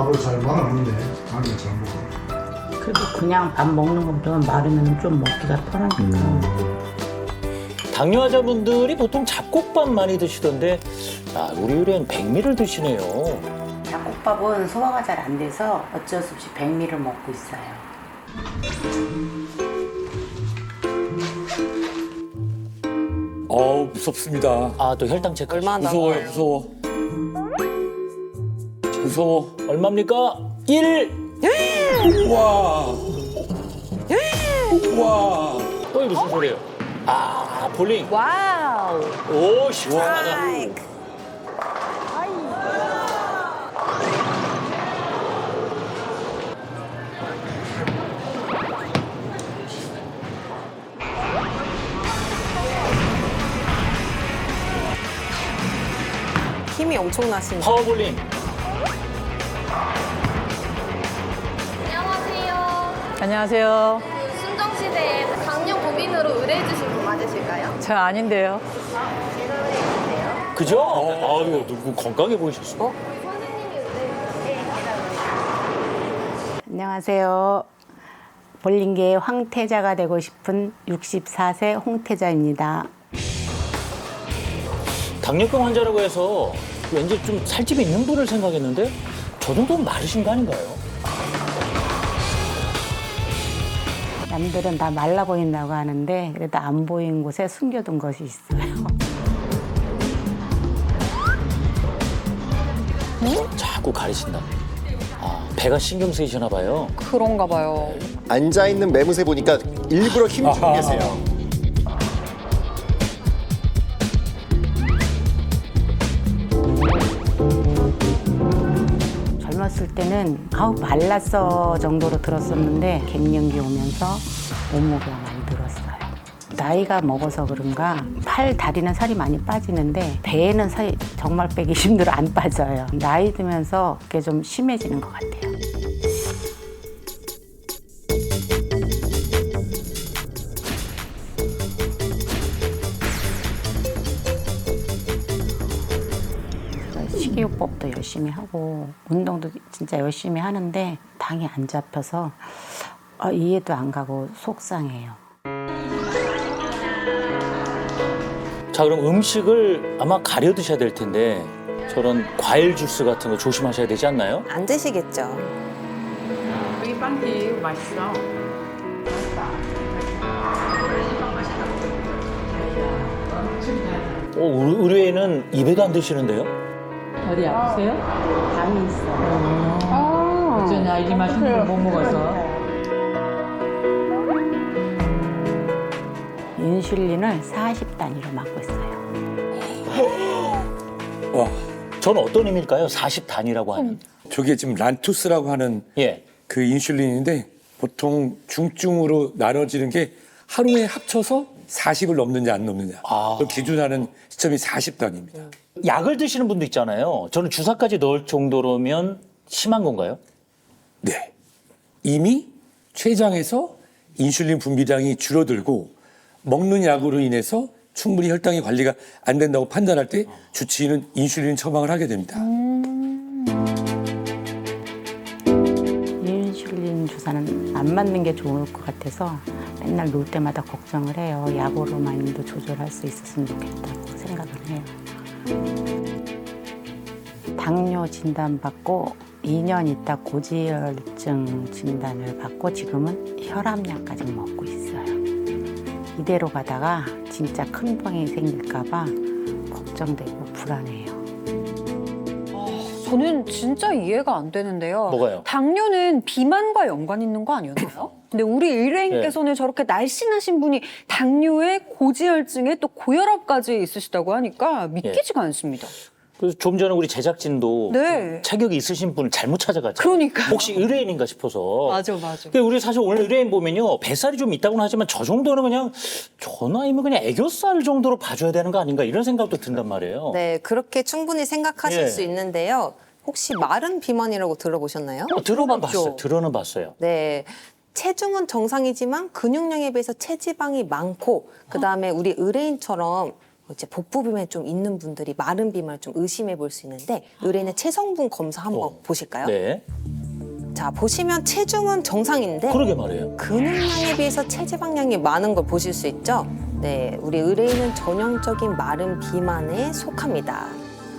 밥을 잘 말아먹는데 밥을 잘 먹어. 그래도 그냥 밥 먹는 것보다 마르면 좀 먹기가 편하니까. 당뇨 환자분들이 보통 잡곡밥 많이 드시던데 우리 의뢰인 백미를 드시네요. 잡곡밥은 소화가 잘 안 돼서 어쩔 수 없이 백미를 먹고 있어요. 무섭습니다. 또 혈당 체크. 무서워요, 무서워. 무서워. 얼마입니까? 1. 우와. 우와. 이게 무슨 소리예요? 볼링. 와우. 오, 시원하다. 힘이 엄청나신. 파워볼링. 안녕하세요. 안녕하세요. 순정시대에 당뇨 고민으로 의뢰해주신 분 맞으실까요? 저 아닌데요. 그죠? 아유, 누구 건강해 보이셨어. 안녕하세요. 볼링계의 황태자가 되고 싶은 64세 홍태자입니다. 당뇨병 환자라고 해서 왠지 좀 살집이 있는 분을 생각했는데 저 정도면 마르신 거 아닌가요? 남들은 다 말라 보인다고 하는데 그래도 안 보인 곳에 숨겨둔 것이 있어요. 자꾸 가리신다. 배가 신경 쓰이시나 봐요. 그런가 봐요. 앉아있는 매무새 보니까 일부러 힘주고 계세요. 젊었을 때는 말랐어 정도로 들었었는데 갱년기 오면서 몸무게가 많이 늘었어요. 나이가 먹어서 그런가 팔, 다리는 살이 많이 빠지는데 배에는 살이 정말 빼기 힘들어 안 빠져요. 나이 들면서 그게 좀 심해지는 것 같아요. 식이요법도 열심히 하고 운동도 진짜 열심히 하는데 당이 안 잡혀서 이해도 안 가고 속상해요. 자, 그럼 음식을 아마 가려 드셔야 될 텐데 저런 과일 주스 같은 거 조심하셔야 되지 않나요? 안 드시겠죠? 여기 빵티 맛있어. 의뢰인은 입에도 안 드시는데요? 어디 아프세요? 당이 있어요. 어쩌냐 이 맛있는 걸 못 먹어서. 인슐린을 40단위로 맞고 있어요. 와, 저는 어떤 의미일까요? 40단이라고 하는. 저게 지금 란투스라고 하는 예. 그 인슐린인데 보통 중증으로 나눠지는 게 하루에 합쳐서 40을 넘느냐 안 넘느냐. 그 기준하는 시점이 40단입니다. 약을 드시는 분도 있잖아요. 저는 주사까지 넣을 정도로면 심한 건가요? 네. 이미 췌장에서 인슐린 분비량이 줄어들고 먹는 약으로 인해서 충분히 혈당이 관리가 안 된다고 판단할 때 주치의는 인슐린 처방을 하게 됩니다. 인슐린 주사는 안 맞는 게 좋을 것 같아서 맨날 놀 때마다 걱정을 해요. 약으로만도 조절할 수 있었으면 좋겠다고 생각을 해요. 당뇨 진단받고 2년 있다 고지혈증 진단을 받고 지금은 혈압약까지 먹고 있어요. 이대로 가다가 진짜 큰 병이 생길까 봐 걱정되고 불안해요. 저는 진짜 이해가 안 되는데요. 뭐가요? 당뇨는 비만과 연관 있는 거 아니었나요? 근데 우리 의뢰인께서는 저렇게 날씬하신 분이 당뇨에 고지혈증에 또 고혈압까지 있으시다고 하니까 믿기지가 않습니다. 그래서 좀 전에 우리 제작진도 네. 체격이 있으신 분을 잘못 찾아갔잖아요. 그러니까요. 혹시 의뢰인인가 싶어서. 맞아. 근데 우리 사실 오늘 의뢰인 보면요. 뱃살이 좀 있다고는 하지만 저 정도는 그냥 저 나이면 그냥 애교살 정도로 봐줘야 되는 거 아닌가 이런 생각도 든단 말이에요. 네, 그렇게 충분히 생각하실 예. 수 있는데요. 혹시 마른 비만이라고 들어보셨나요? 들어는 봤어요. 네. 체중은 정상이지만 근육량에 비해서 체지방이 많고 그다음에 우리 의뢰인처럼 이제 복부 비만이 좀 있는 분들이 마른 비만을 좀 의심해 볼 수 있는데 의뢰인의 체성분 검사 한번 보실까요? 네. 자, 보시면 체중은 정상인데 그러게 말이에요. 근육량에 비해서 체지방량이 많은 걸 보실 수 있죠? 네, 우리 의뢰인은 전형적인 마른 비만에 속합니다.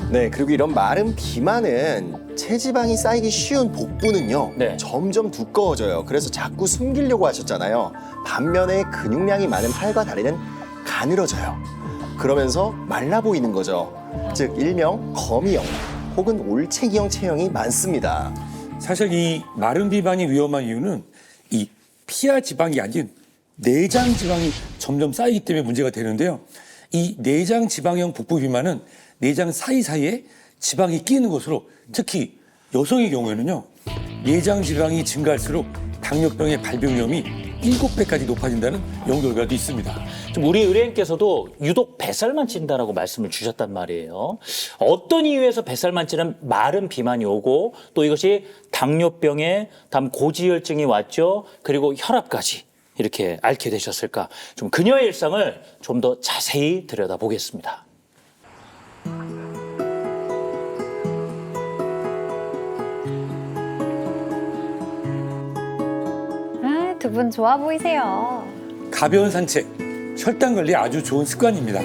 네, 그리고 이런 마른 비만은 체지방이 쌓이기 쉬운 복부는요, 네. 점점 두꺼워져요. 그래서 자꾸 숨기려고 하셨잖아요. 반면에 근육량이 많은 팔과 다리는 가늘어져요. 그러면서 말라 보이는 거죠. 즉, 일명 거미형 혹은 올챙이형 체형이 많습니다. 사실 이 마른 비만이 위험한 이유는 이 피하 지방이 아닌 내장 지방이 점점 쌓이기 때문에 문제가 되는데요. 이 내장 지방형 복부 비만은 내장 사이사이에 지방이 끼는 것으로 특히 여성의 경우에는요. 내장 지방이 증가할수록 당뇨병의 발병 위험이 7배까지 높아진다는 연구 결과도 있습니다. 좀 우리 의뢰인께서도 유독 뱃살만 찐다라고 말씀을 주셨단 말이에요. 어떤 이유에서 뱃살만 찌는 마른 비만이 오고 또 이것이 당뇨병에 다음 고지혈증이 왔죠. 그리고 혈압까지 이렇게 앓게 되셨을까. 좀 그녀의 일상을 좀 더 자세히 들여다보겠습니다. 두 분 좋아 보이세요. 가벼운 산책, 혈당 관리에 아주 좋은 습관입니다.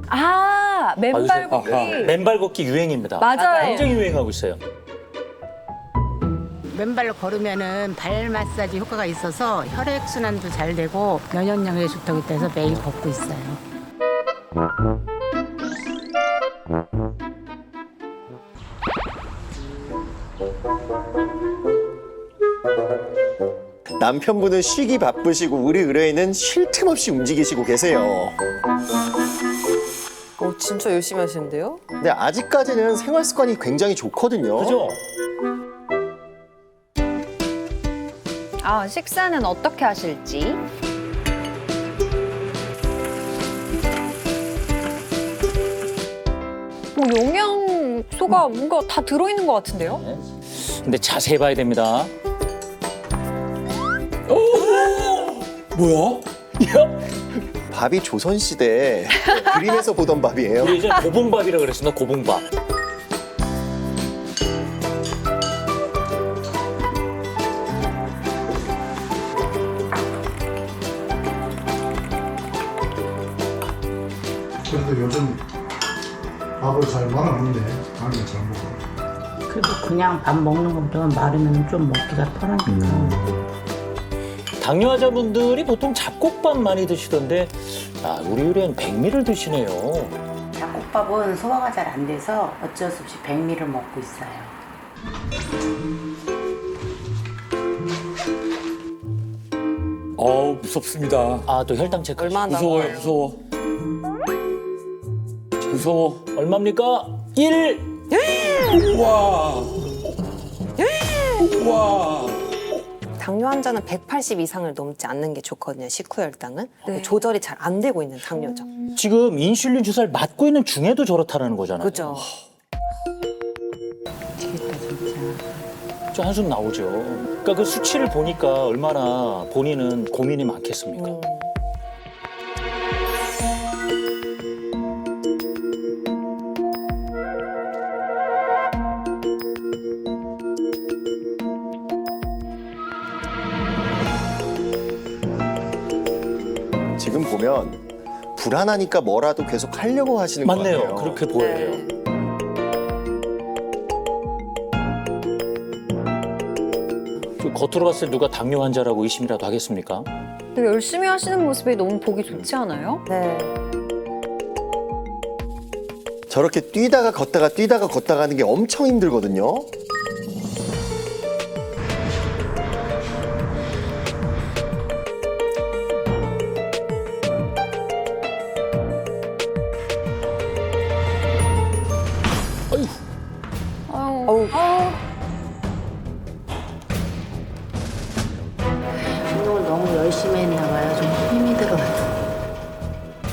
아, 맨발 걷기. 아하. 맨발 걷기 유행입니다. 맞아요. 굉장히 유행하고 있어요. 맨발로 걸으면은 발 마사지 효과가 있어서 혈액 순환도 잘 되고 면역력에 좋다고 해서 매일 걷고 있어요. 남편분은 쉬기 바쁘시고 우리 의뢰인은 쉴 틈 없이 움직이시고 계세요. 진짜 열심히 하시는데요? 근데 아직까지는 생활 습관이 굉장히 좋거든요. 그죠? 아, 식사는 어떻게 하실지. 영양소가 뭔가 다 들어있는 것 같은데요? 근데 자세히 봐야 됩니다. 뭐야? 밥이 조선시대 그림에서 보던 밥이에요. 우리 이제 고봉밥이라고 그랬습니다. 고봉밥. 그래도 요즘 밥을 잘 말아 먹는데 아니면 잘 먹어. 그래도 그냥 밥 먹는 것보다 마르면 좀 먹기가 편하니까. 당뇨 환자분들이 보통 잡곡밥 많이 드시던데 우리 의뢰인 백미를 드시네요. 잡곡밥은 소화가 잘 안 돼서 어쩔 수 없이 백미를 먹고 있어요. 무섭습니다. 또 혈당 체크. 얼마나 무서워요, 남아요? 무서워. 무서워. 얼마입니까? 1. 우와. 우와. 당뇨 환자는 180 이상을 넘지 않는 게 좋거든요. 식후 혈당은. 조절이 잘 안 되고 있는 당뇨죠. 지금 인슐린 주사를 맞고 있는 중에도 저렇다라는 거잖아요. 그죠? 미치겠다 진짜. 저 한숨 나오죠. 그러니까 그 수치를 보니까 얼마나 본인은 고민이 많겠습니까? 지금 보면 불안하니까 뭐라도 계속 하려고 하시는 것 맞네요. 같아요. 그렇게 보여요. 그 겉으로 봤을 때 누가 당뇨 환자라고 의심이라도 하겠습니까? 되게 열심히 하시는 모습이 너무 보기 좋지 않아요? 네. 저렇게 뛰다가 걷다가 하는 게 엄청 힘들거든요. 운동을 너무 열심히 했나 봐요. 좀 힘이 들어요.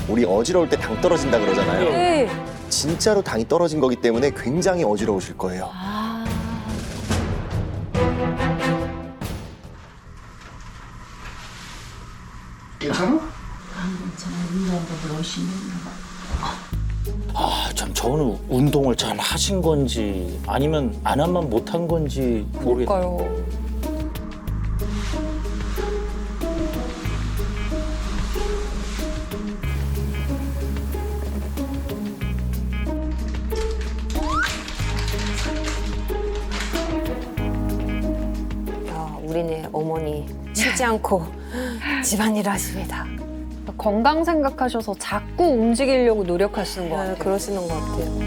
우리 어지러울 때 당 떨어진다 그러잖아요. 네. 진짜로 당이 떨어진 거기 때문에 굉장히 어지러우실 거예요. 괜찮아? 아, 참 저는 운동을 잘 하신 건지 아니면 안 한만 못한 건지 모르겠어요. 뭘까요? 야, 우리네 어머니 쉬지 않고 집안일을 하십니다. 건강 생각하셔서 자꾸 움직이려고 노력하시는 것 네, 같아요. 그러시는 것 같아요.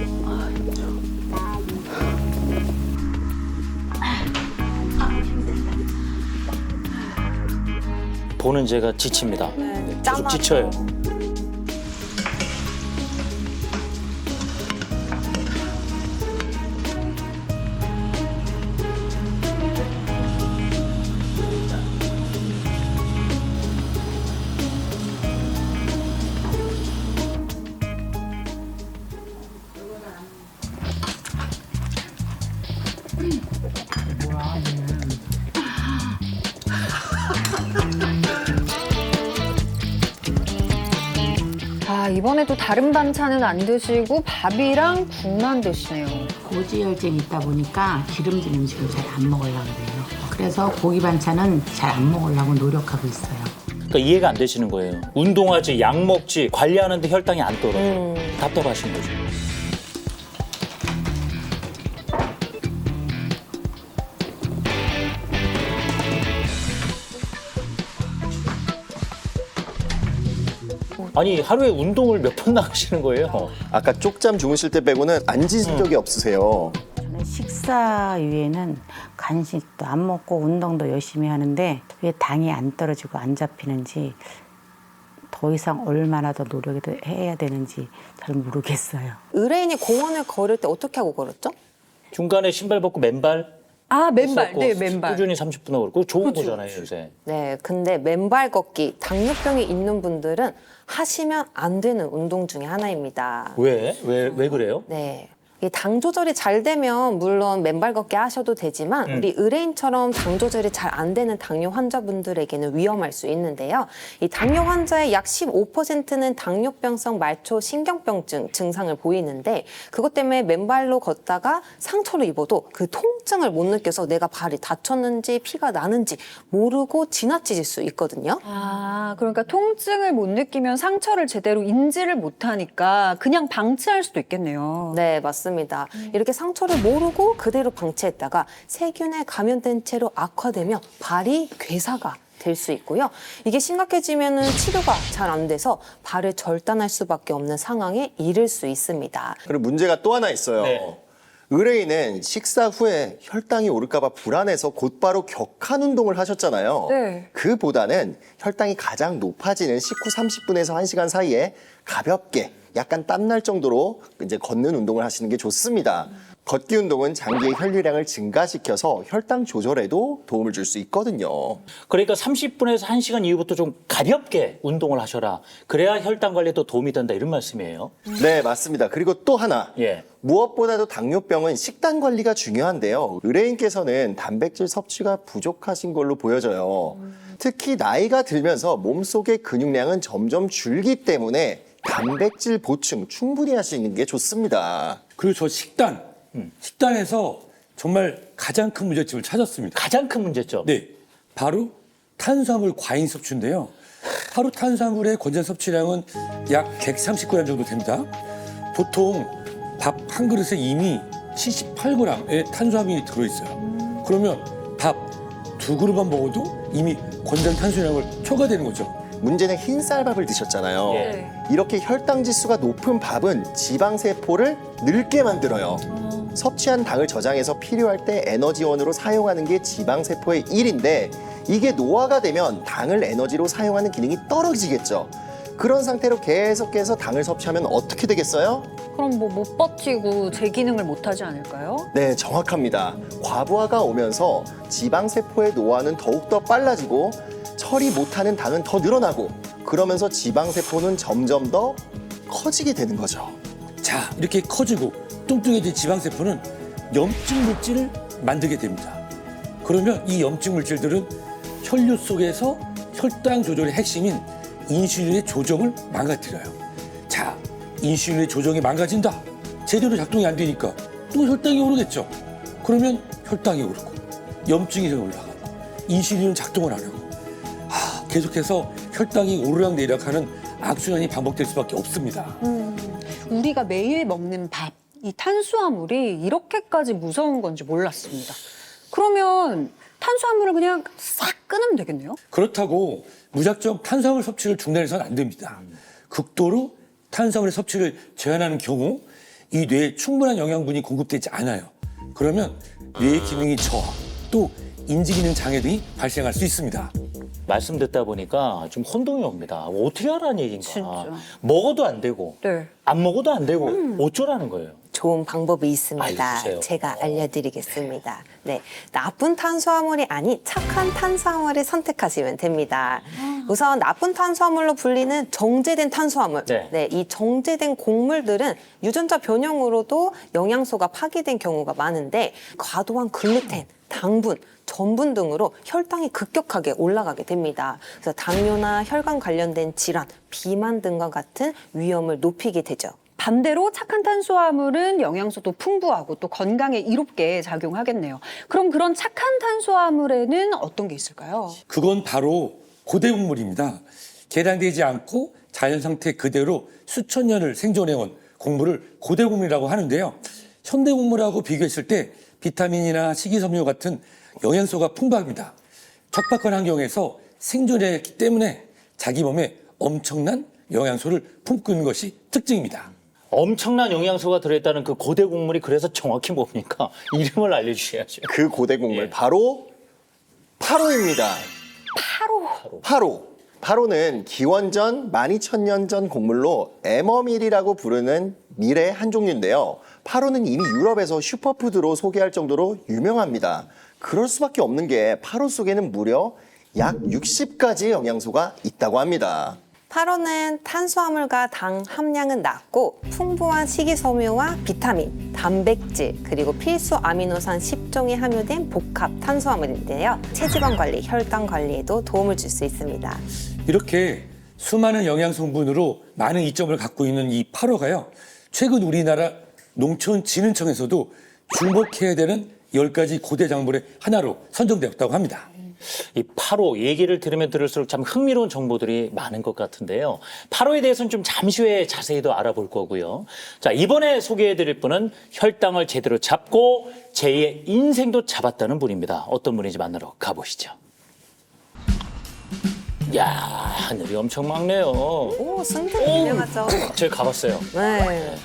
보는 제가 지칩니다. 계속 짬하고. 지쳐요. 아, 이번에도 다른 반찬은 안 드시고 밥이랑 국만 드시네요. 고지혈증이 있다 보니까 기름진 음식을 잘 안 먹으려고 그래요. 그래서 고기 반찬은 잘 안 먹으려고 노력하고 있어요. 그러니까 이해가 안 되시는 거예요. 운동하지, 약 먹지, 관리하는데 혈당이 안 떨어져. 답답하신 거죠. 아니 하루에 운동을 몇 번 나가시는 거예요? 아까 쪽잠 주무실 때 빼고는 앉으신 적이 없으세요. 저는 식사 이후에는 간식도 안 먹고 운동도 열심히 하는데 왜 당이 안 떨어지고 안 잡히는지 더 이상 얼마나 더 노력을 해야 되는지 잘 모르겠어요. 의뢰인이 공원을 걸을 때 어떻게 하고 걸었죠? 중간에 신발 벗고 맨발 아, 맨발. 했었고 네, 맨발. 꾸준히 30분 하고 그거 좋은 거잖아요 요새. 네, 근데 맨발 걷기, 당뇨병이 있는 분들은 하시면 안 되는 운동 중에 하나입니다. 왜 그래요? 네. 이 당 조절이 잘 되면 물론 맨발 걷기 하셔도 되지만 우리 의뢰인처럼 당 조절이 잘 안 되는 당뇨 환자분들에게는 위험할 수 있는데요. 이 당뇨 환자의 약 15%는 당뇨병성 말초 신경병증 증상을 보이는데 그것 때문에 맨발로 걷다가 상처를 입어도 그 통증을 못 느껴서 내가 발이 다쳤는지 피가 나는지 모르고 지나치실 수 있거든요. 아, 그러니까 통증을 못 느끼면 상처를 제대로 인지를 못하니까 그냥 방치할 수도 있겠네요. 네, 맞습니다. 이렇게 상처를 모르고 그대로 방치했다가 세균에 감염된 채로 악화되며 발이 괴사가 될 수 있고요. 이게 심각해지면 치료가 잘 안 돼서 발을 절단할 수밖에 없는 상황에 이를 수 있습니다. 그리고 문제가 또 하나 있어요. 네. 의뢰인은 식사 후에 혈당이 오를까 봐 불안해서 곧바로 격한 운동을 하셨잖아요. 네. 그보다는 혈당이 가장 높아지는 식후 30분에서 1시간 사이에 가볍게 약간 땀날 정도로 이제 걷는 운동을 하시는 게 좋습니다. 걷기 운동은 장기의 혈류량을 증가시켜서 혈당 조절에도 도움을 줄 수 있거든요. 그러니까 30분에서 1시간 이후부터 좀 가볍게 운동을 하셔라. 그래야 혈당 관리에도 도움이 된다 이런 말씀이에요. 네, 맞습니다. 그리고 또 하나. 예. 무엇보다도 당뇨병은 식단 관리가 중요한데요. 의뢰인께서는 단백질 섭취가 부족하신 걸로 보여져요. 특히 나이가 들면서 몸속의 근육량은 점점 줄기 때문에 단백질 보충 충분히 하시는 게 좋습니다. 그리고 저 식단에서 정말 가장 큰 문제점을 찾았습니다. 가장 큰 문제점. 네, 바로 탄수화물 과잉 섭취인데요. 하루 탄수화물의 건전 섭취량은 약 130g 정도 됩니다. 보통 밥 한 그릇에 이미 78g의 탄수화물이 들어있어요. 그러면 밥 2그릇만 먹어도 이미 건전 탄수량을 초과되는 거죠. 문제는 흰쌀밥을 드셨잖아요. 예. 이렇게 혈당 지수가 높은 밥은 지방세포를 늙게 만들어요. 섭취한 당을 저장해서 필요할 때 에너지원으로 사용하는 게 지방세포의 일인데 이게 노화가 되면 당을 에너지로 사용하는 기능이 떨어지겠죠. 그런 상태로 계속해서 당을 섭취하면 어떻게 되겠어요? 그럼 뭐 못 버티고 제 기능을 못 하지 않을까요? 네, 정확합니다. 과부하가 오면서 지방세포의 노화는 더욱더 빨라지고 처리 못하는 당은 더 늘어나고 그러면서 지방세포는 점점 더 커지게 되는 거죠. 자, 이렇게 커지고 뚱뚱해진 지방세포는 염증 물질을 만들게 됩니다. 그러면 이 염증 물질들은 혈류 속에서 혈당 조절의 핵심인 인슐린의 조정을 망가뜨려요. 자, 인슐린의 조정이 망가진다. 제대로 작동이 안 되니까 또 혈당이 오르겠죠. 그러면 혈당이 오르고 염증이 올라가고 인슐린은 작동을 안 하고 계속해서 혈당이 오르락내리락하는 악순환이 반복될 수밖에 없습니다. 우리가 매일 먹는 밥, 이 탄수화물이 이렇게까지 무서운 건지 몰랐습니다. 그러면 탄수화물을 그냥 싹 끊으면 되겠네요? 그렇다고 무작정 탄수화물 섭취를 중단해서는 안 됩니다. 극도로 탄수화물 섭취를 제한하는 경우 이 뇌에 충분한 영양분이 공급되지 않아요. 그러면 뇌의 기능이 저하, 또 인지기능 장애 등이 발생할 수 있습니다. 말씀 듣다 보니까 좀 혼동이 옵니다. 어떻게 하라는 얘기인가. 진짜. 먹어도 안 되고 네. 안 먹어도 안 되고 어쩌라는 거예요. 좋은 방법이 있습니다. 알려주세요. 제가 알려드리겠습니다. 네, 나쁜 탄수화물이 아닌 착한 탄수화물을 선택하시면 됩니다. 우선 나쁜 탄수화물로 불리는 정제된 탄수화물. 네. 이 정제된 곡물들은 유전자 변형으로도 영양소가 파괴된 경우가 많은데 과도한 글루텐, 당분, 전분 등으로 혈당이 급격하게 올라가게 됩니다. 그래서 당뇨나 혈관 관련된 질환, 비만 등과 같은 위험을 높이게 되죠. 반대로 착한 탄수화물은 영양소도 풍부하고 또 건강에 이롭게 작용하겠네요. 그럼 그런 착한 탄수화물에는 어떤 게 있을까요? 그건 바로 고대곡물입니다. 개량되지 않고 자연 상태 그대로 수천 년을 생존해온 곡물을 고대곡물이라고 하는데요. 현대곡물하고 비교했을 때 비타민이나 식이섬유 같은 영양소가 풍부합니다. 척박한 환경에서 생존했기 때문에 자기 몸에 엄청난 영양소를 품고 있는 것이 특징입니다. 엄청난 영양소가 들어있다는 그 고대 곡물이 그래서 정확히 뭡니까? 이름을 알려주셔야죠. 그 고대 곡물 예. 바로 파로입니다. 파로는 기원전 12,000년 전 곡물로 에머밀이라고 부르는 밀의 한 종류인데요. 파로는 이미 유럽에서 슈퍼푸드로 소개할 정도로 유명합니다. 그럴 수밖에 없는 게 파로 속에는 무려 약 60가지의 영양소가 있다고 합니다. 파로는 탄수화물과 당 함량은 낮고 풍부한 식이섬유와 비타민, 단백질, 그리고 필수 아미노산 10종이 함유된 복합 탄수화물인데요. 체지방 관리, 혈당 관리에도 도움을 줄 수 있습니다. 이렇게 수많은 영양성분으로 많은 이점을 갖고 있는 이 파로가요. 최근 우리나라 농촌진흥청에서도 주목해야 되는 10가지 고대 작물의 하나로 선정되었다고 합니다. 이 파로 얘기를 들으면 들을수록 참 흥미로운 정보들이 많은 것 같은데요. 파로에 대해서는 좀 잠시 후에 자세히 더 알아볼 거고요. 자, 이번에 소개해드릴 분은 혈당을 제대로 잡고 제2의 인생도 잡았다는 분입니다. 어떤 분인지 만나러 가보시죠. 야, 하늘이 엄청 맑네요. 오, 순대가 유명하죠. 제가 가봤어요. 네.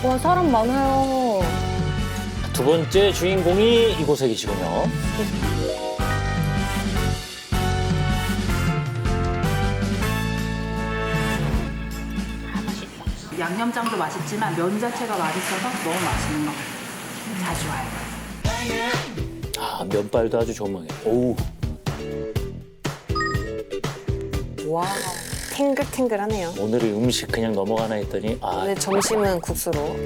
와, 사람 많아요. 두 번째 주인공이 이곳에 계시군요. 양념장도 맛있지만 면 자체가 맛있어서 너무 맛있는 것 같아요. 자주 와요. 아, 면발도 아주 좋은 모양이에요. 오우. 와, 탱글탱글하네요. 오늘의 음식 그냥 넘어가나 했더니 아, 오늘 점심은 국수로.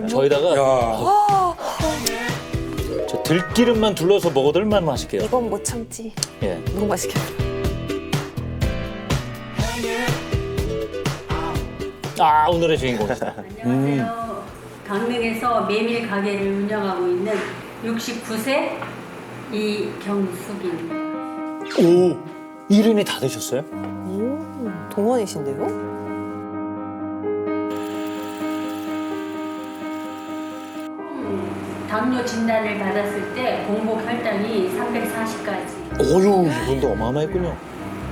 저희다가 야, 저 들기름만 둘러서 먹어도 얼마나 맛있게요. 이건 못 참지. 예. 너무 맛있겠다. 아, 오늘의 주인공이다. 강릉에서 메밀 가게를 운영하고 있는 69세 이경숙입니다. 오, 이름이 다 되셨어요? 오, 동원이신데요? 당뇨 진단을 받았을 때 공복 혈당이 340까지. 어휴, 이분도 어마어마했군요.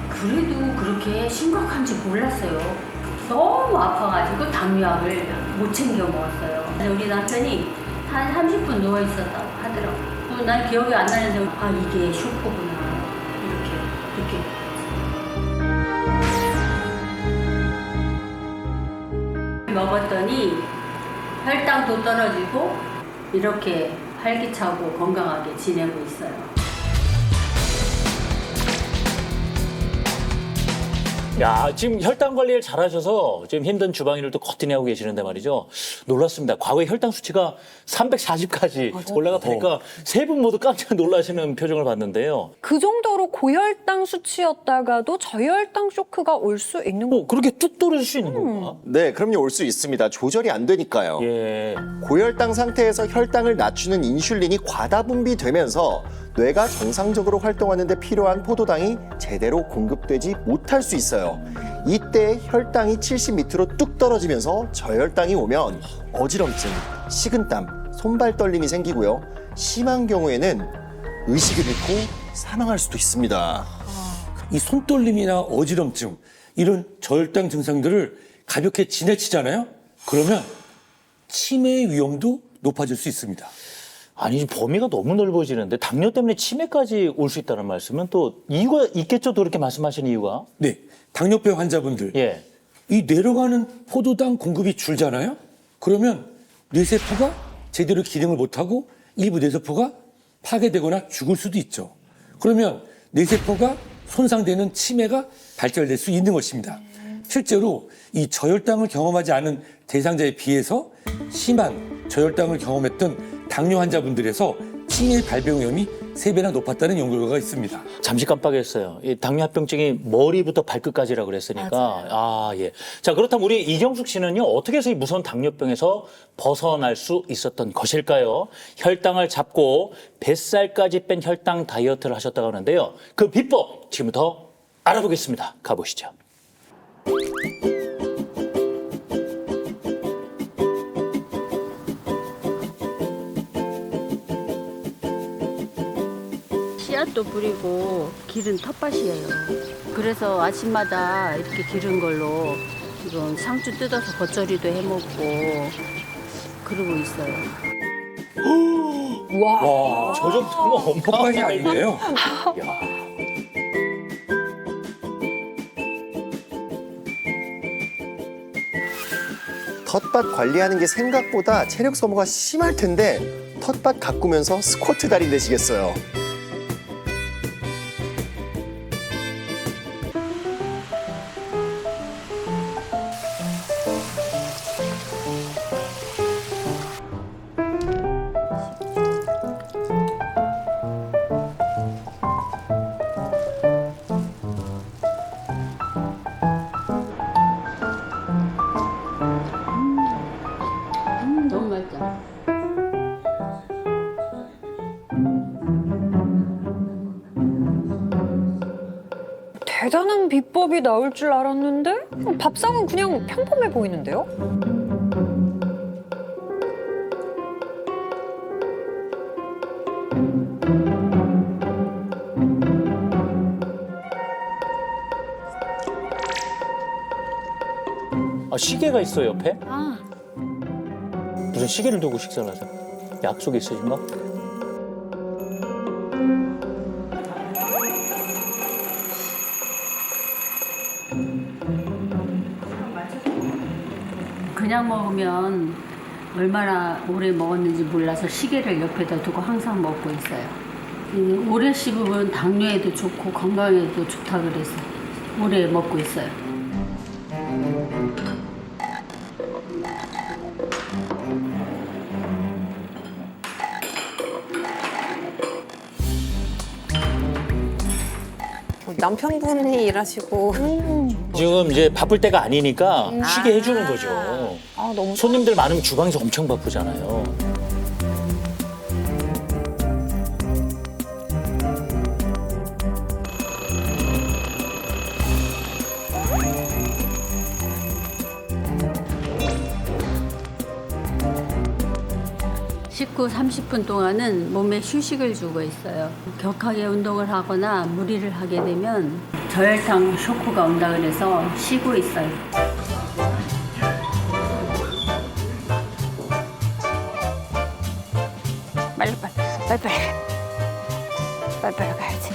그래도 그렇게 심각한지 몰랐어요. 너무 아파가지고 당뇨약을 못 챙겨 먹었어요. 근데 우리 남편이 한 30분 누워 있었다고 하더라고요. 난 기억이 안 나는데 아 이게 쇼크구나 이렇게 먹었더니 혈당도 떨어지고 이렇게 활기차고 건강하게 지내고 있어요. 야, 지금 혈당 관리를 잘하셔서 지금 힘든 주방 일을 또 거뜬히 하고 계시는데 말이죠. 놀랐습니다. 과거에 혈당 수치가 340까지 올라갔다니까 세 분 모두 깜짝 놀라시는 표정을 봤는데요. 그 정도로 고혈당 수치였다가도 저혈당 쇼크가 올 수 있는 거. 그렇게 뚝 떨어질 수 있는 건가? 네, 그럼요. 올 수 있습니다. 조절이 안 되니까요. 예. 고혈당 상태에서 혈당을 낮추는 인슐린이 과다 분비되면서 뇌가 정상적으로 활동하는 데 필요한 포도당이 제대로 공급되지 못할 수 있어요. 이때 혈당이 70 밑으로 뚝 떨어지면서 저혈당이 오면 어지럼증, 식은땀, 손발 떨림이 생기고요. 심한 경우에는 의식을 잃고 사망할 수도 있습니다. 이 손떨림이나 어지럼증 이런 저혈당 증상들을 가볍게 지나치잖아요. 그러면 치매의 위험도 높아질 수 있습니다. 아니 범위가 너무 넓어지는데 당뇨 때문에 치매까지 올 수 있다는 말씀은 또 이유가 있겠죠? 또 이렇게 말씀하시는 이유가? 네, 당뇨병 환자분들 예. 이 뇌로 가는 포도당 공급이 줄잖아요. 그러면 뇌세포가 제대로 기능을 못하고 일부 뇌세포가 파괴되거나 죽을 수도 있죠. 그러면 뇌세포가 손상되는 치매가 발달될 수 있는 것입니다. 실제로 이 저혈당을 경험하지 않은 대상자에 비해서 심한 저혈당을 경험했던 당뇨 환자분들에서 치매 발병 위험이 3배나 높았다는 연구 결과가 있습니다. 잠시 깜빡했어요. 이 당뇨합병증이 머리부터 발끝까지라고 그랬으니까. 아, 예. 자, 그렇다면 우리 이경숙 씨는요, 어떻게 해서 이 무서운 당뇨병에서 벗어날 수 있었던 것일까요? 혈당을 잡고 뱃살까지 뺀 혈당 다이어트를 하셨다고 하는데요. 그 비법 지금부터 알아보겠습니다. 가보시죠. 씨앗도 뿌리고 기른 텃밭이에요. 그래서 아침마다 이렇게 기른 걸로 지금 상추 뜯어서 겉절이도 해먹고 그러고 있어요. 와. 저 정도면 텃밭이 아닌데요. 텃밭 관리하는 게 생각보다 체력 소모가 심할 텐데 텃밭 가꾸면서 스쿼트 달인 되시겠어요. 너무 맛있다. 대단한 비법이 나올 줄 알았는데 밥상은 그냥 평범해 보이는데요? 아, 시계가 있어요, 옆에? 무슨 시계를 두고 식사를 하세요? 약속이 있으신가? 그냥 먹으면 얼마나 오래 먹었는지 몰라서 시계를 옆에다 두고 항상 먹고 있어요. 오래 씹으면 당뇨에도 좋고 건강에도 좋다 그래서 오래 먹고 있어요. 남편분이 일하시고 지금 이제 바쁠 때가 아니니까 쉬게 해주는 거죠. 아, 너무 손님들 많으면 주방에서 엄청 바쁘잖아요. 식후 30분 동안은 몸에 휴식을 주고 있어요. 격하게 운동을 하거나 무리를 하게 되면 저혈당 쇼크가 온다 그래서 쉬고 있어요. 빨리 가야지.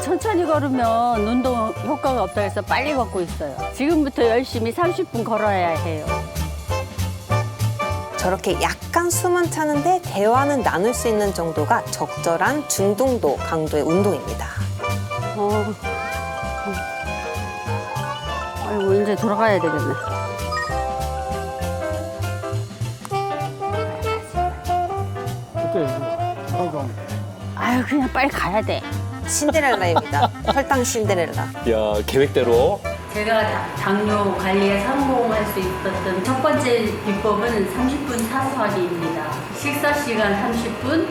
천천히 걸으면 운동 효과가 없다 해서 빨리 걷고 있어요. 지금부터 열심히 30분 걸어야 해요. 저렇게 약간 숨은 차는데 대화는 나눌 수 있는 정도가 적절한 중등도 강도의 운동입니다. 아이고 이제 돌아가야 되겠네. 아유 그냥 빨리 가야 돼. 신데렐라입니다. 혈당 신데렐라. 야, 계획대로. 제가 당뇨 관리에 성공할 수 있었던 첫 번째 비법은 30분 사수하기입니다. 식사 시간 30분,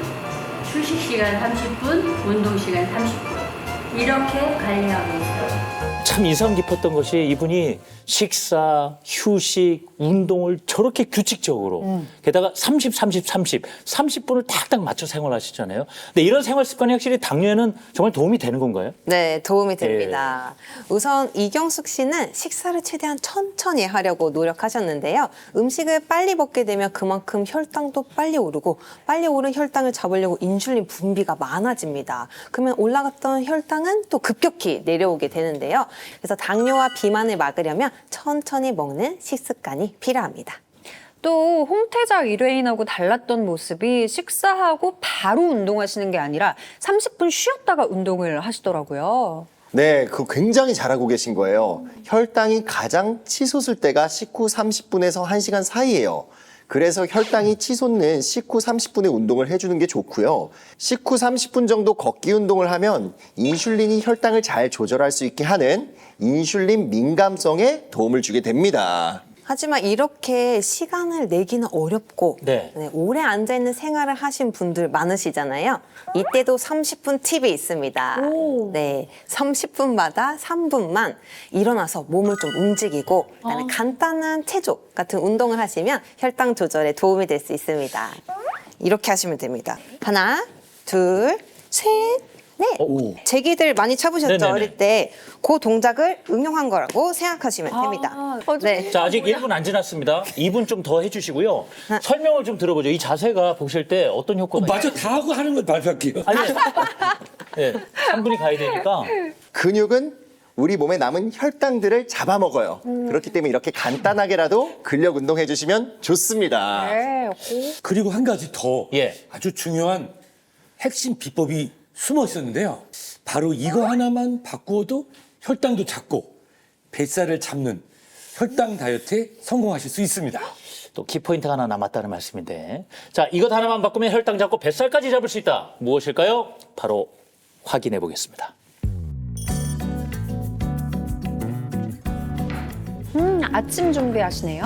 휴식 시간 30분, 운동 시간 30분. 이렇게 관리하고 있어요. 참 인상 깊었던 것이 이분이 식사, 휴식, 운동을 저렇게 규칙적으로 게다가 30, 30분을 탁탁 맞춰 생활하시잖아요. 근데 이런 생활 습관이 확실히 당뇨에는 정말 도움이 되는 건가요? 네, 도움이 됩니다. 우선 이경숙 씨는 식사를 최대한 천천히 하려고 노력하셨는데요. 음식을 빨리 먹게 되면 그만큼 혈당도 빨리 오르고 빨리 오른 혈당을 잡으려고 인슐린 분비가 많아집니다. 그러면 올라갔던 혈당은 또 급격히 내려오게 되는데요. 그래서 당뇨와 비만을 막으려면 천천히 먹는 식습관이 필요합니다. 또 홍태자 의뢰인하고 달랐던 모습이 식사하고 바로 운동하시는 게 아니라 30분 쉬었다가 운동을 하시더라고요. 네, 그거 굉장히 잘하고 계신 거예요. 혈당이 가장 치솟을 때가 식후 30분에서 1시간 사이예요. 그래서 혈당이 치솟는 식후 30분의 운동을 해주는 게 좋고요. 식후 30분 정도 걷기 운동을 하면 인슐린이 혈당을 잘 조절할 수 있게 하는 인슐린 민감성에 도움을 주게 됩니다. 하지만 이렇게 시간을 내기는 어렵고 네. 오래 앉아있는 생활을 하신 분들 많으시잖아요. 이때도 30분 팁이 있습니다. 네, 30분마다 3분만 일어나서 몸을 좀 움직이고 그다음에 간단한 체조 같은 운동을 하시면 혈당 조절에 도움이 될 수 있습니다. 이렇게 하시면 됩니다. 하나, 둘, 셋, 넷. 제기들 많이 쳐보셨죠? 네네네. 어릴 때 그 동작을 응용한 거라고 생각하시면 됩니다. 네. 자, 아직 1분 안 지났습니다. 2분 좀 더 해주시고요. 설명을 좀 들어보죠. 이 자세가 보실 때 어떤 효과가 맞아, 다 하고 하는 걸 발표할게요. 아니, 네, 3분이 가야 되니까. 근육은 우리 몸에 남은 혈당들을 잡아먹어요. 그렇기 때문에 이렇게 간단하게라도 근력 운동 해주시면 좋습니다. 그리고 한 가지 더 예. 아주 중요한 핵심 비법이 숨어 있었는데요. 바로 이거 하나만 바꾸어도 혈당도 잡고 뱃살을 잡는 혈당 다이어트에 성공하실 수 있습니다. 또 키포인트가 하나 남았다는 말씀인데. 자, 이것 하나만 바꾸면 혈당 잡고 뱃살까지 잡을 수 있다. 무엇일까요? 바로 확인해 보겠습니다. 아침 준비하시네요.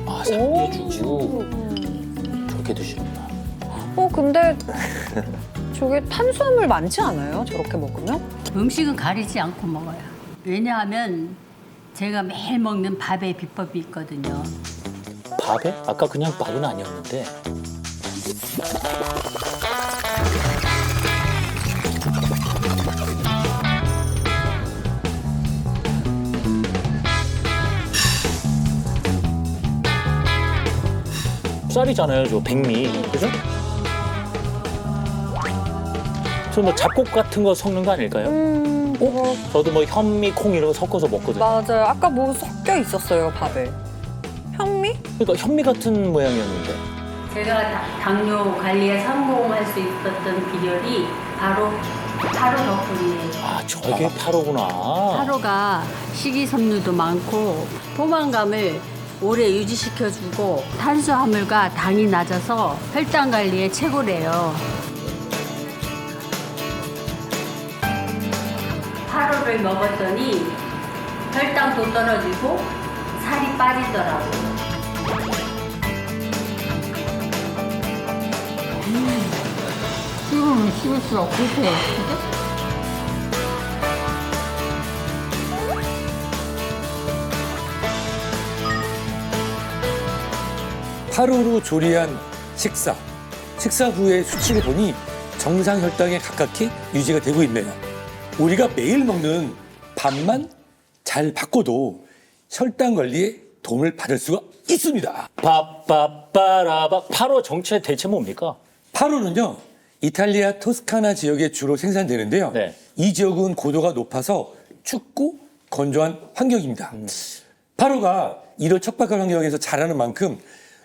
아, 삼계죽. 저렇게 드시는구나. 근데 저게 탄수화물 많지 않아요? 저렇게 먹으면? 음식은 가리지 않고 먹어요. 왜냐하면 제가 매일 먹는 밥의 비법이 있거든요. 밥에? 아까 그냥 밥은 아니었는데. 쌀이잖아요, 저 백미. 그죠? 저 뭐 잡곡 같은 거 섞는 거 아닐까요? 저도 뭐 현미, 콩 이런 거 섞어서 먹거든요. 맞아요. 아까 뭐 섞여 있었어요, 밥에. 현미? 그러니까 현미 같은 모양이었는데. 제가 당뇨 관리에 성공할 수 있었던 비결이 바로 타로 덕분이에요. 아, 저게 파로구나. 타로가 식이섬유도 많고 포만감을 오래 유지시켜주고 탄수화물과 당이 낮아서 혈당 관리에 최고래요. 타로를 먹었더니 혈당도 떨어지고 살이 빠지더라고요. 지금은 씹을 수 없겠어. 하루로 조리한 식사 후의 수치를 보니 정상 혈당에 가깝게 유지가 되고 있네요. 우리가 매일 먹는 밥만 잘 바꿔도 혈당 관리에 도움을 받을 수가 있습니다. 빠빠빠라바. 파로 정체 대체 뭡니까? 파로는요, 이탈리아 토스카나 지역에 주로 생산되는데요. 네. 이 지역은 고도가 높아서 춥고 건조한 환경입니다. 파로가 이런 척박한 환경에서 자라는 만큼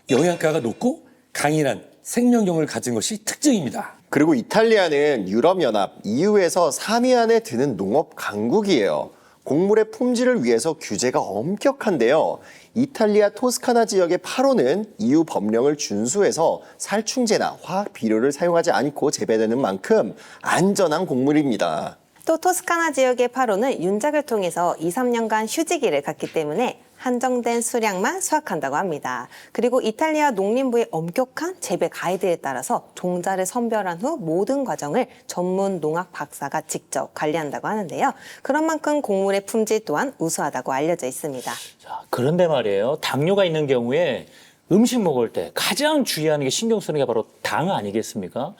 영양가가 높고 강인한 생명력을 가진 것이 특징입니다. 그리고 이탈리아는 유럽연합 EU에서 3위 안에 드는 농업 강국이에요. 곡물의 품질을 위해서 규제가 엄격한데요. 이탈리아 토스카나 지역의 파로는 EU 법령을 준수해서 살충제나 화학 비료를 사용하지 않고 재배되는 만큼 안전한 곡물입니다. 또 토스카나 지역의 파로는 윤작을 통해서 2, 3년간 휴지기를 갖기 때문에 한정된 수량만 수확한다고 합니다. 그리고 이탈리아 농림부의 엄격한 재배 가이드에 따라서 종자를 선별한 후 모든 과정을 전문 농학 박사가 직접 관리한다고 하는데요. 그런 만큼 곡물의 품질 또한 우수하다고 알려져 있습니다. 자, 그런데 말이에요. 당뇨가 있는 경우에 음식 먹을 때 가장 주의하는 게 신경 쓰는 게 바로 당 아니겠습니까?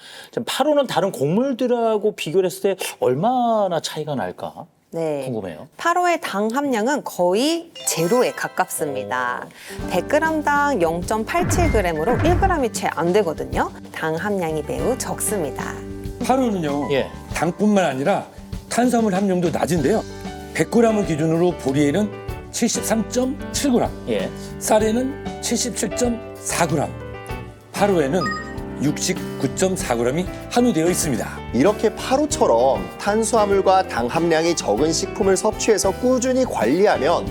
파로는 다른 곡물들하고 비교를 했을 때 얼마나 차이가 날까? 네. 궁금해요. 파로의 당 함량은 거의 제로에 가깝습니다. 100g당 0.87g으로 1g이 채 안 되거든요. 당 함량이 매우 적습니다. 파로는요, 예. 당뿐만 아니라 탄수화물 함량도 낮은데요. 100g을 기준으로 보리에는 73.7g, 예. 쌀에는 77.4g, 파로에는 69.4g이 함유되어 있습니다. 이렇게 파로처럼 탄수화물과 당 함량이 적은 식품을 섭취해서 꾸준히 관리하면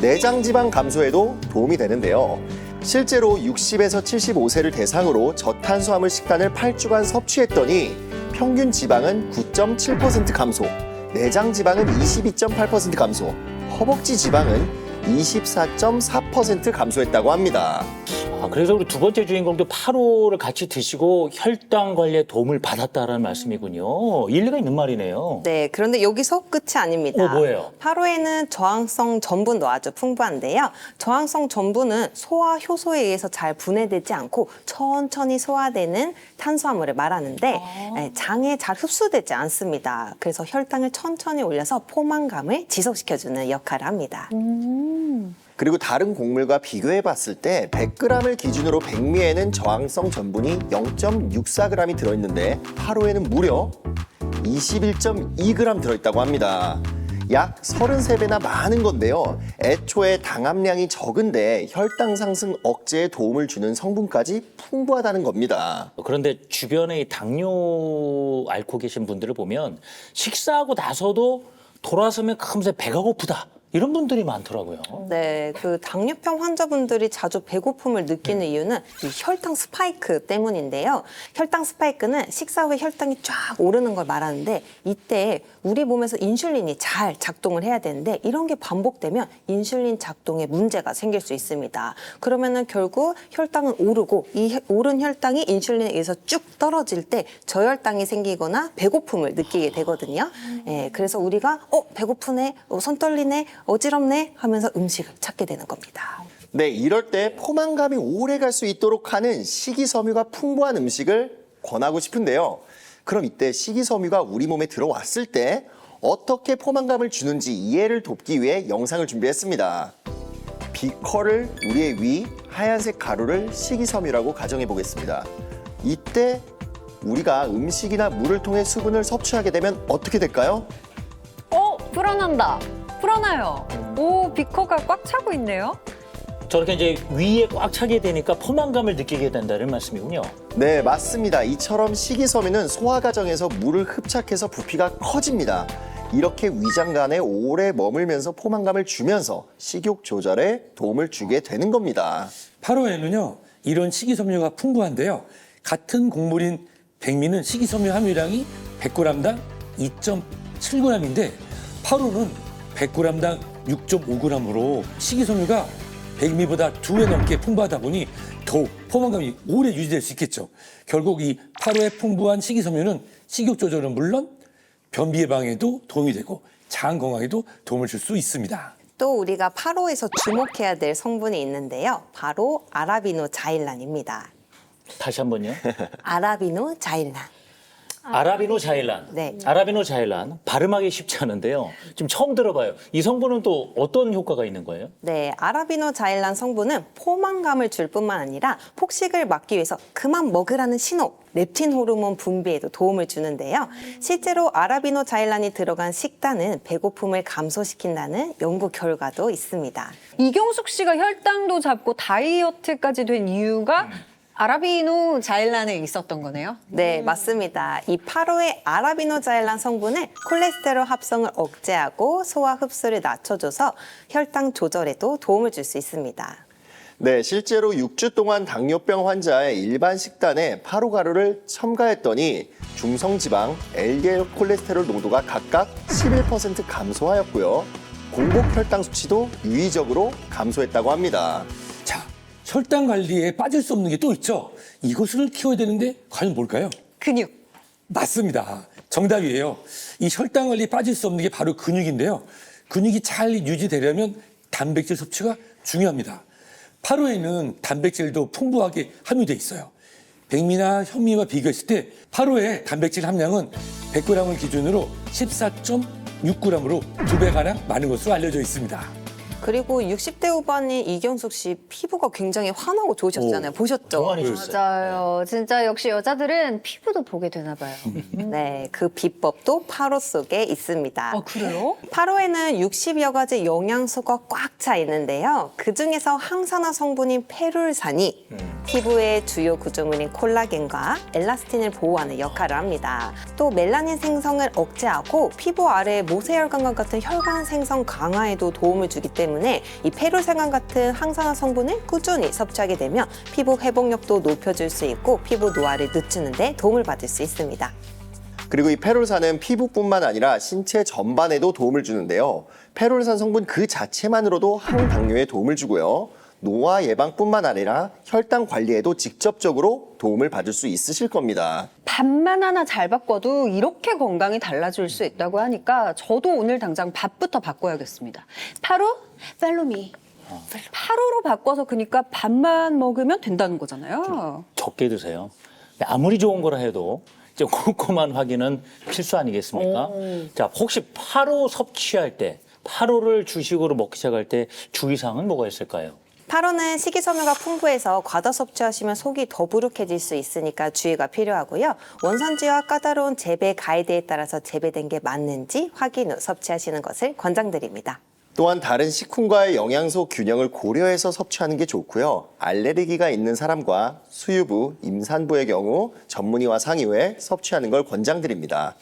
내장 지방 감소에도 도움이 되는데요. 실제로 60에서 75세를 대상으로 저탄수화물 식단을 8주간 섭취했더니 평균 지방은 9.7% 감소, 내장 지방은 22.8% 감소, 허벅지 지방은 24.4% 감소했다고 합니다. 아, 그래서 우리 두 번째 주인공도 파로를 같이 드시고 혈당 관리에 도움을 받았다라는 말씀이군요. 일리가 있는 말이네요. 네, 그런데 여기서 끝이 아닙니다. 뭐예요? 파로에는 저항성 전분도 아주 풍부한데요. 저항성 전분은 소화 효소에 의해서 잘 분해되지 않고 천천히 소화되는 탄수화물을 말하는데 장에 잘 흡수되지 않습니다. 그래서 혈당을 천천히 올려서 포만감을 지속시켜주는 역할을 합니다. 그리고 다른 곡물과 비교해 봤을 때 100g을 기준으로 백미에는 저항성 전분이 0.64g이 들어있는데 파로에는 무려 21.2g 들어있다고 합니다. 약 33배나 많은 건데요. 애초에 당 함량이 적은데 혈당 상승 억제에 도움을 주는 성분까지 풍부하다는 겁니다. 그런데 주변에 이 당뇨 앓고 계신 분들을 보면 식사하고 나서도 돌아서면 금세 배가 고프다. 이런 분들이 많더라고요. 네, 그 당뇨병 환자분들이 자주 배고픔을 느끼는 이유는 이 혈당 스파이크 때문인데요. 혈당 스파이크는 식사 후에 혈당이 쫙 오르는 걸 말하는데 이때 우리 몸에서 인슐린이 잘 작동을 해야 되는데 이런 게 반복되면 인슐린 작동에 문제가 생길 수 있습니다. 그러면은 결국 혈당은 오르고 이 오른 혈당이 인슐린에 의해서 쭉 떨어질 때 저혈당이 생기거나 배고픔을 느끼게 되거든요. 예, 그래서 우리가 배고프네, 손 떨리네, 어지럽네 하면서 음식을 찾게 되는 겁니다. 네, 이럴 때 포만감이 오래 갈 수 있도록 하는 식이섬유가 풍부한 음식을 권하고 싶은데요. 그럼 이때 식이섬유가 우리 몸에 들어왔을 때 어떻게 포만감을 주는지 이해를 돕기 위해 영상을 준비했습니다. 비커를 우리의 위, 하얀색 가루를 식이섬유라고 가정해 보겠습니다. 이때 우리가 음식이나 물을 통해 수분을 섭취하게 되면 어떻게 될까요? 불어난다. 불어나요. 오, 비커가 꽉 차고 있네요. 저렇게 이제 위에 꽉 차게 되니까 포만감을 느끼게 된다는 말씀이군요. 네, 맞습니다. 이처럼 식이섬유는 소화 과정에서 물을 흡착해서 부피가 커집니다. 이렇게 위장간에 오래 머물면서 포만감을 주면서 식욕 조절에 도움을 주게 되는 겁니다. 파로에는요, 이런 식이섬유가 풍부한데요. 같은 곡물인 백미는 식이섬유 함유량이 100g당 2.7g인데 파로는 100g당 6.5g으로 식이섬유가 백미보다 2배 넘게 풍부하다 보니 더욱 포만감이 오래 유지될 수 있겠죠. 결국 이 파로의 풍부한 식이섬유는 식욕 조절은 물론 변비 예방에도 도움이 되고 장 건강에도 도움을 줄 수 있습니다. 또 우리가 파로에서 주목해야 될 성분이 있는데요. 바로 아라비노자일란입니다. 다시 한번요. 아라비노자일란. 아라비노 자일란. 네. 아라비노 자일란 발음하기 쉽지 않은데요. 지금 처음 들어봐요. 이 성분은 또 어떤 효과가 있는 거예요? 네, 아라비노 자일란 성분은 포만감을 줄 뿐만 아니라 폭식을 막기 위해서 그만 먹으라는 신호, 렙틴 호르몬 분비에도 도움을 주는데요. 실제로 아라비노 자일란이 들어간 식단은 배고픔을 감소시킨다는 연구 결과도 있습니다. 이경숙 씨가 혈당도 잡고 다이어트까지 된 이유가 아라비노 자일란에 있었던 거네요. 네, 맞습니다. 이 파로의 아라비노 자일란 성분은 콜레스테롤 합성을 억제하고 소화 흡수를 낮춰줘서 혈당 조절에도 도움을 줄 수 있습니다. 네, 실제로 6주 동안 당뇨병 환자의 일반 식단에 파로가루를 첨가했더니 중성지방, LDL 콜레스테롤 농도가 각각 11% 감소하였고요. 공복 혈당 수치도 유의적으로 감소했다고 합니다. 자, 혈당 관리에 빠질 수 없는 게 또 있죠. 이것을 키워야 되는데 과연 뭘까요? 근육. 맞습니다. 정답이에요. 이 혈당 관리에 빠질 수 없는 게 바로 근육인데요. 근육이 잘 유지되려면 단백질 섭취가 중요합니다. 파로에는 단백질도 풍부하게 함유돼 있어요. 백미나 현미와 비교했을 때 파로의 단백질 함량은 100g을 기준으로 14.6g으로 2배가량 많은 것으로 알려져 있습니다. 그리고 60대 후반인 이경숙 씨 피부가 굉장히 환하고 좋으셨잖아요. 보셨죠? 정환이 줬어요. 맞아요. 진짜 역시 여자들은 피부도 보게 되나 봐요. 네, 그 비법도 파로 속에 있습니다. 그래요? 파로에는 60여 가지 영양소가 꽉 차 있는데요. 그중에서 항산화 성분인 페룰산이 피부의 주요 구조물인 콜라겐과 엘라스틴을 보호하는 역할을 합니다. 또 멜라닌 생성을 억제하고 피부 아래 모세혈관과 같은 혈관 생성 강화에도 도움을 주기 때문에 이 페룰산과 같은 항산화 성분을 꾸준히 섭취하게 되면 피부 회복력도 높여줄 수 있고 피부 노화를 늦추는 데 도움을 받을 수 있습니다. 그리고 이 페롤산은 피부뿐만 아니라 신체 전반에도 도움을 주는데요. 페롤산 성분 그 자체만으로도 항당뇨에 도움을 주고요. 노화 예방뿐만 아니라 혈당 관리에도 직접적으로 도움을 받을 수 있으실 겁니다. 밥만 하나 잘 바꿔도 이렇게 건강이 달라질 수 있다고 하니까 저도 오늘 당장 밥부터 바꿔야겠습니다. 파로, 팔로미. 파로로 바꿔서 그러니까 밥만 먹으면 된다는 거잖아요. 적게 드세요. 아무리 좋은 거라 해도 이제 꼼꼼한 확인은 필수 아니겠습니까? 자, 혹시 파로 섭취할 때, 파로를 주식으로 먹기 시작할 때 주의사항은 뭐가 있을까요? 파로는 식이섬유가 풍부해서 과다 섭취하시면 속이 더부룩해질 수 있으니까 주의가 필요하고요. 원산지와 까다로운 재배 가이드에 따라서 재배된 게 맞는지 확인 후 섭취하시는 것을 권장드립니다. 또한 다른 식품과의 영양소 균형을 고려해서 섭취하는 게 좋고요. 알레르기가 있는 사람과 수유부, 임산부의 경우 전문의와 상의 후에 섭취하는 걸 권장드립니다.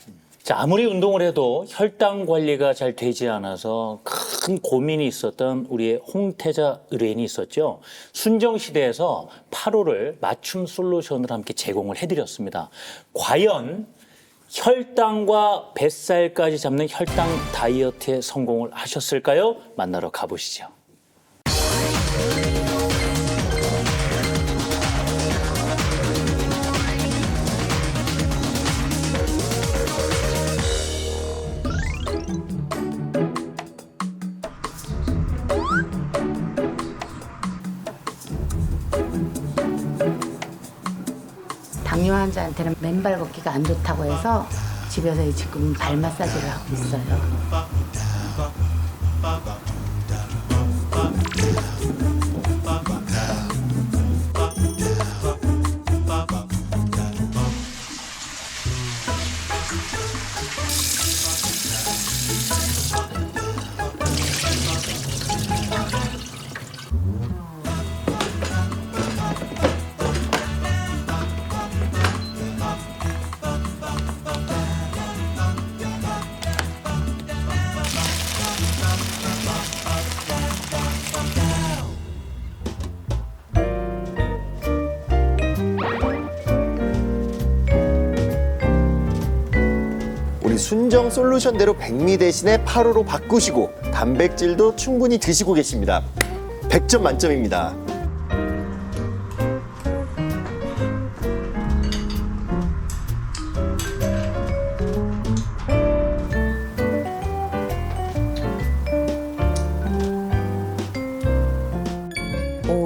자, 아무리 운동을 해도 혈당 관리가 잘 되지 않아서 큰 고민이 있었던 우리의 홍태자 의뢰인이 있었죠. 순정시대에서 파로를 맞춤 솔루션을 함께 제공을 해드렸습니다. 과연 혈당과 뱃살까지 잡는 혈당 다이어트에 성공을 하셨을까요? 만나러 가보시죠. 당뇨 환자한테는 맨발 걷기가 안 좋다고 해서 집에서 지금 발 마사지를 하고 있어요. 우리 순정 솔루션대로 백미 대신에 파로로 바꾸시고 단백질도 충분히 드시고 계십니다. 100점 만점입니다.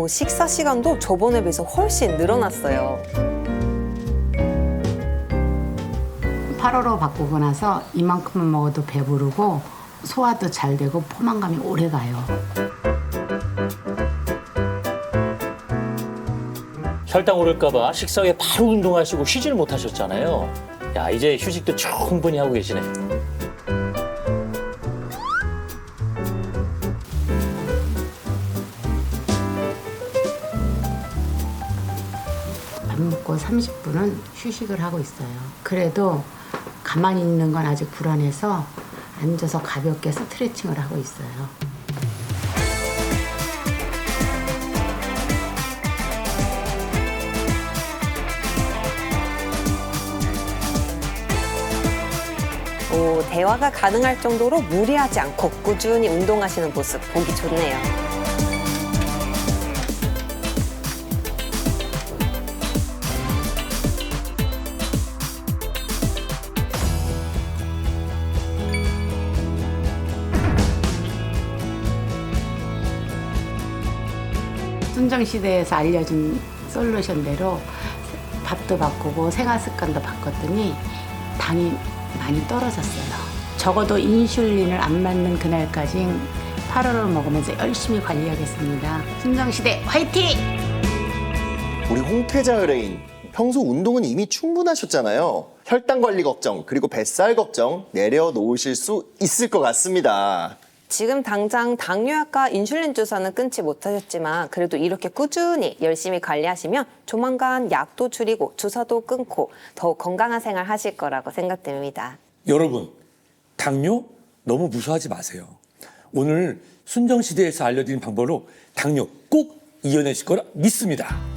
식사 시간도 저번에 비해서 훨씬 늘어났어요. 8호로 바꾸고 나서 이만큼만 먹어도 배부르고 소화도 잘 되고 포만감이 오래 가요. 혈당 오를까봐 식사 후에 바로 운동하시고 쉬질 못하셨잖아요. 야, 이제 휴식도 충분히 하고 계시네. 밥 먹고 30분은 휴식을 하고 있어요. 그래도 가만히 있는 건 아직 불안해서 앉아서 가볍게 스트레칭을 하고 있어요. 대화가 가능할 정도로 무리하지 않고 꾸준히 운동하시는 모습 보기 좋네요. 순정시대에서 알려준 솔루션대로 밥도 바꾸고 생활 습관도 바꿨더니 당이 많이 떨어졌어요. 적어도 인슐린을 안 맞는 그날까지 8호를 먹으면서 열심히 관리하겠습니다. 순정시대 화이팅! 우리 홍태자 의뢰인 평소 운동은 이미 충분하셨잖아요. 혈당 관리 걱정 그리고 뱃살 걱정 내려놓으실 수 있을 것 같습니다. 지금 당장 당뇨약과 인슐린 주사는 끊지 못하셨지만 그래도 이렇게 꾸준히 열심히 관리하시면 조만간 약도 줄이고 주사도 끊고 더욱 건강한 생활 하실 거라고 생각됩니다. 여러분, 당뇨 너무 무서워하지 마세요. 오늘 순정시대에서 알려드린 방법으로 당뇨 꼭 이겨내실 거라 믿습니다.